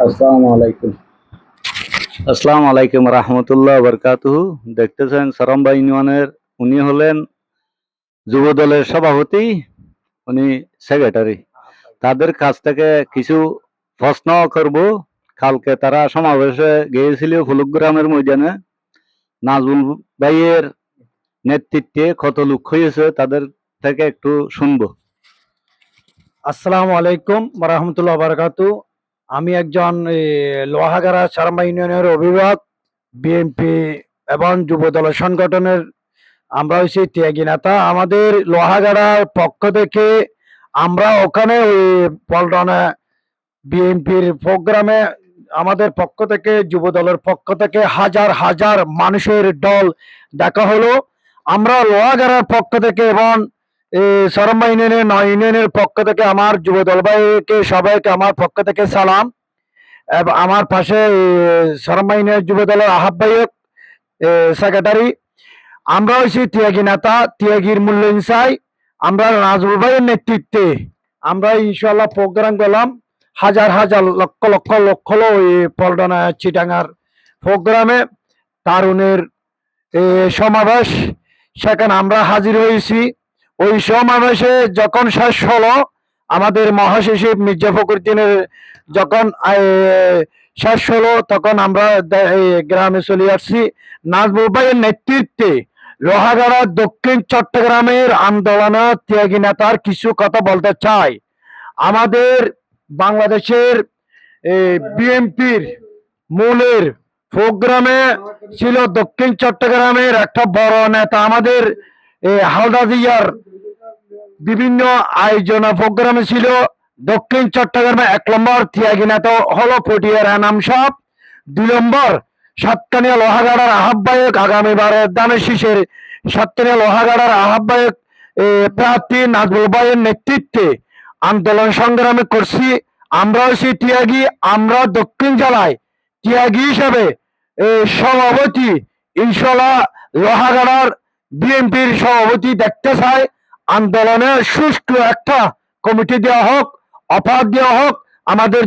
আসসালামু আলাইকুম। আসসালামু আলাইকুম রহমতুল্লাহ বরকাতুহু। দেখতেছেন সরম্বা ইউনিয়নের উনি হলেন যুব দলের সভাপতি, উনি সেক্রেটারি। তাদের কাছ থেকে কিছু প্রশ্ন করব। কালকে তারা সমাবেশে গিয়েছিল ফুলুগ্রামের ময়দানে। নাজমুল ভাইয়ের নেতৃত্বে কত লোক হয়েছে তাদের থেকে একটু শুনবো। আসসালামু আলাইকুম রহমতুল্লাহ বারাকাতু। আমি একজন লোহাগাড়া সারমা ইউনিয়নের অভিভাবক, বিএনপি এবং যুব দল সংগঠনের আমরা হচ্ছি ত্যাগী নেতা। আমাদের লোহাগাড়ার পক্ষ থেকে আমরা ওখানে ওই পল্টনে বিএনপির প্রোগ্রামে আমাদের পক্ষ থেকে, যুব দলের পক্ষ থেকে হাজার হাজার মানুষের দল দেখা হলো। আমরা লোহাগাড়ার পক্ষ থেকে এবং সরম্বা ইউনিয়নের 9 ইউনিয়নের পক্ষ থেকে আমার যুব দল ভাইকে সবাইকে আমার পক্ষ থেকে সালাম। এবং আমার পাশে সরম্বা ইউনিয়নের যুব দলের আহ্বায়ক, সেক্রেটারি। আমরা হচ্ছি ত্যাগী নেতা, ত্যাগীর মূল্যায়ন চাই। আমরা নাজমুল ভাইয়ের নেতৃত্বে আমরা ইনশাল্লাহ প্রোগ্রাম করলাম। হাজার হাজার লক্ষ লক্ষ লক্ষ ওই পল্টনা চিটাঙ্গার প্রোগ্রামে তারুণের সমাবেশ, সেখানে আমরা হাজির হয়েছি। ওই সমাবেশে যখন শেষ হলো, আমাদের মহাসচিব মির্জা ফখরুদ্দিনের যখন শেষ হলো, তখন আমরা গ্রামে চলে আসছি। নাজমুল ভাইয়ের নেতৃত্বে লোহাগাড়া দক্ষিণ চট্টগ্রামের আন্দোলনে ত্যাগী নেতার কিছু কথা বলতে চাই। আমাদের বাংলাদেশের বিএনপির মূলের প্রোগ্রামে ছিল দক্ষিণ চট্টগ্রামের একটা বড় নেতা, আমাদের হালদা জিয়ার বিভিন্ন আয়োজন প্রোগ্রামে ছিল। দক্ষিণ চট্টগ্রামে 1 নম্বর ত্যাগী নেতা হলো পটিয়ার এনাম সাহেব। 2 নম্বর সাতকানিয়া লোহাগাড়ার আহ্বায়ক, আগামীবারের দানের শীষের সাতকানিয়া লোহাগাড়ার আহ্বায়ক প্রার্থী নাজমুল ভাইয়ের নেতৃত্বে আন্দোলন সংগ্রামে করছি। আমরা হচ্ছি ত্যাগী। আমরা দক্ষিণ জেলায় ত্যাগী হিসাবে সভাপতি, ইনশাল্লাহ লোহাগাড়ার বিএনপির সভাপতি দেখতে চাই। আন্দোলনে সুষ্ঠু একটা কমিটি দেওয়া হোক, অফার দেওয়া হোক। আমাদের